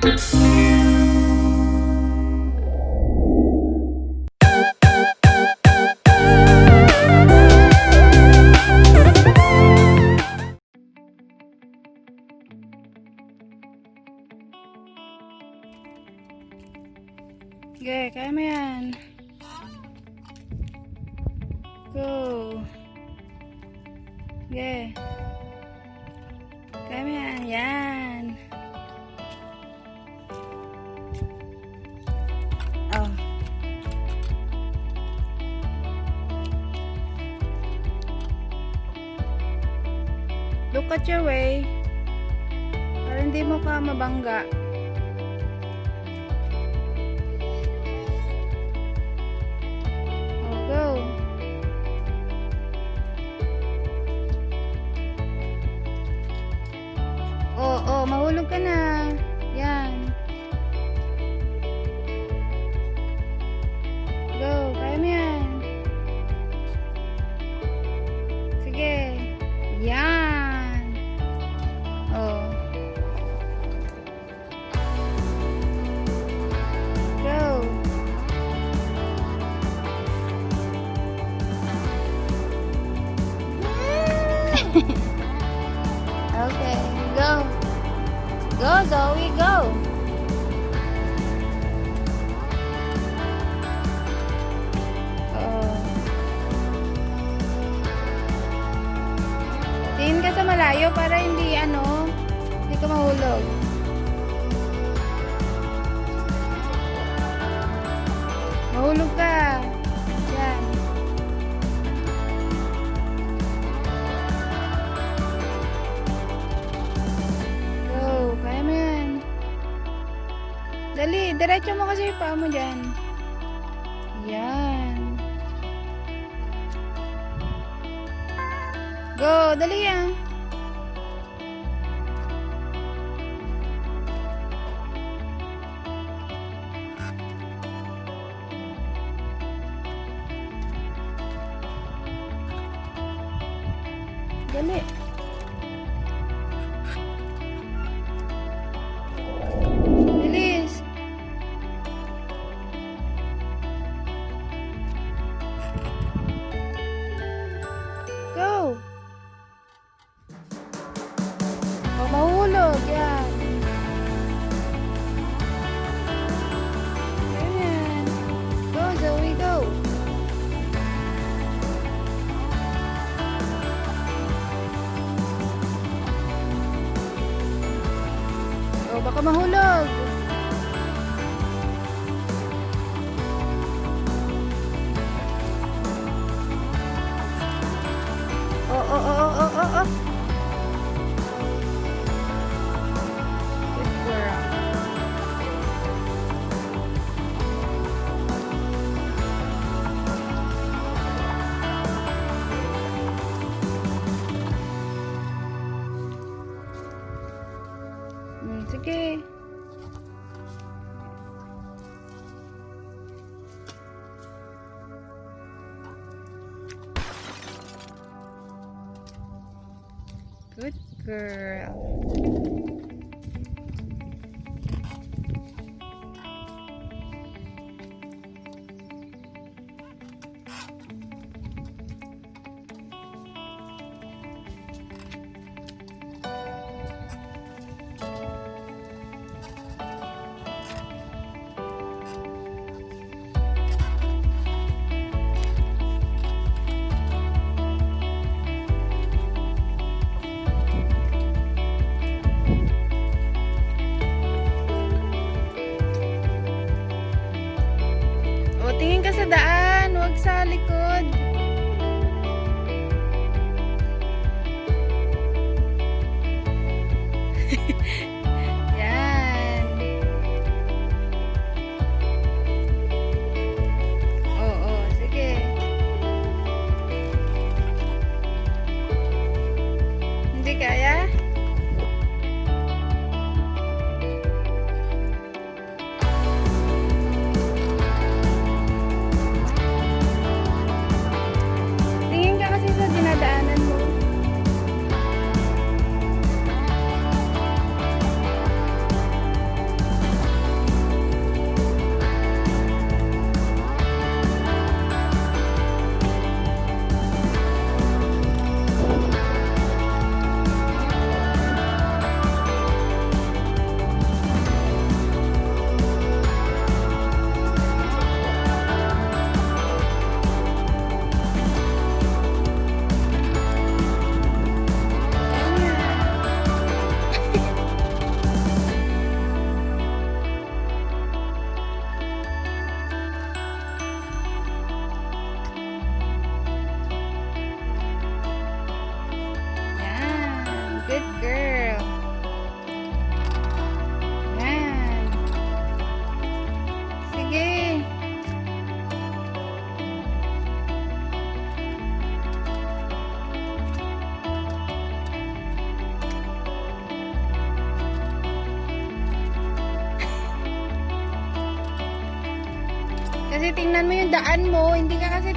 Okay, kaya mo yan. Go. Okay. Kaya mo yan. Yan. Oh. Look at your way. Para hindi mo ka mabangga. Oh, mahulog ka na. Yan. Go, kaya mo yan. Sige. Yan. Oh. Go. Okay, go. Go, Zoe, go. Oh. Tingin ka sa malayo para hindi hindi ka mahulog. Mahulog ka. Yan. Dali, diretso mo kasi yung paa mo dyan. Yan. Go, dali yan. Dali. Mahulog, yan. Ayan. Go, Zoe, go. Oh, baka mahulog. Oh. Sige. Good girl. Tingin ka sa daan, huwag sa likod. Yan. Oo, sige. Hindi kaya? Kasi tingnan mo yung daan mo, hindi ka kasi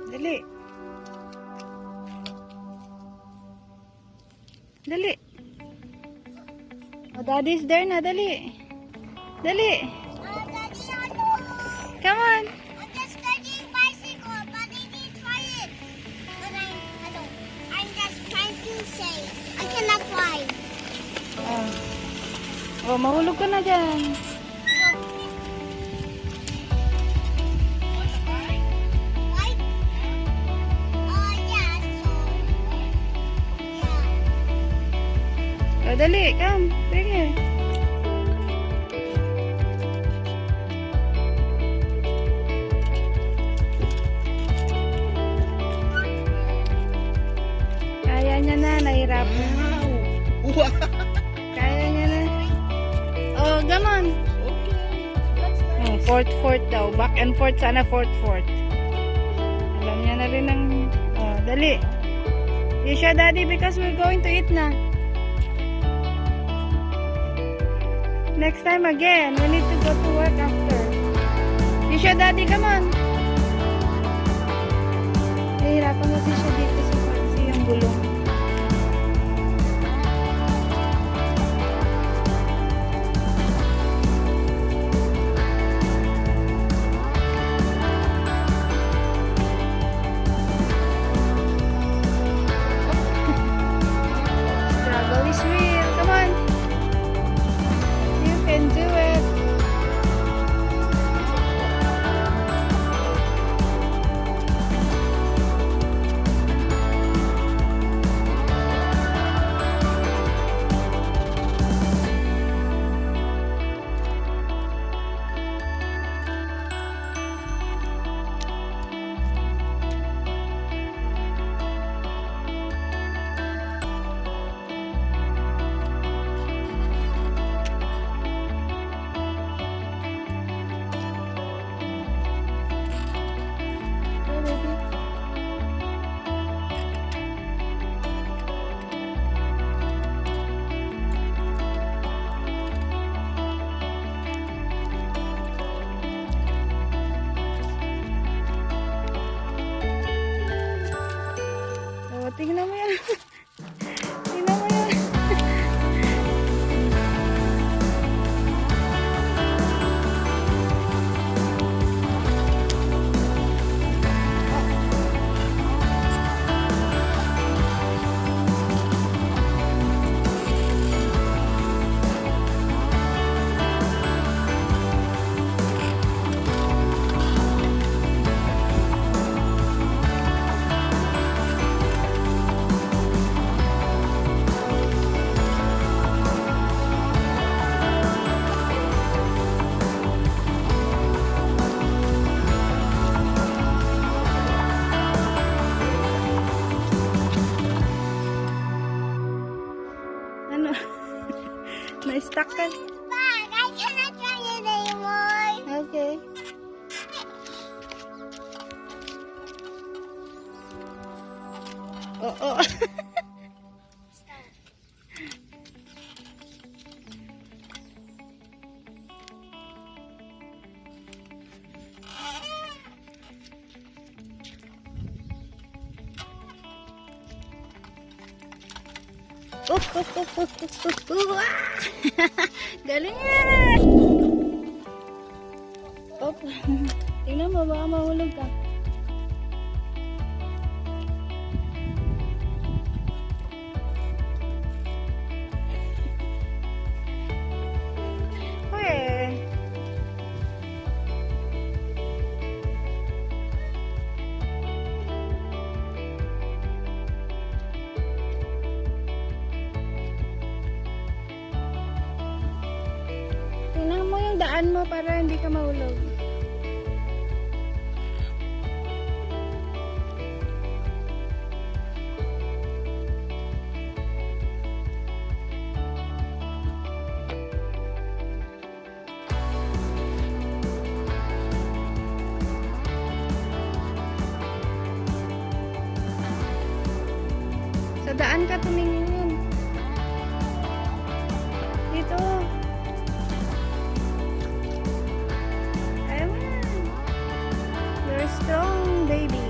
Dali. Dali. Oh, Daddy's there na. Dali. Dali. Daddy, hello. Come on. I'm just studying bicycle, but I didn't try it. But hello. I'm just trying to say, I cannot fly. Oh. Oh, mahulog ka na dyan. Why? Yeah, so, yeah. Oh, dali. Come. Bring here. Kaya niya na. Nahirapan. Wow! Kaya niya na. Oh, come on. Oh, fourth daw. Back and forth. Sana fourth. Alam niya na rin ng... Oh, dali. You sure, Daddy? Because we're going to eat na. Next time again. We need to go to work after. You sure, Daddy? Come on. Nahihirapan kasi siya dito sa kasi yung gulong. Struggle is real. Come on. You can do it. Go, baby. Oh, tingnan mo yan. Tingnan mo yan. Ano? Na-stuck ka? But I cannot try it anymore. Okay. Oo. Galing yan! Tingnan mo, baka mahulog ka. Uy. Tingnan mo yung daan mo para hindi ka mahulog. Sa daan ka tumingin. Dito. Ayun. You're a strong baby.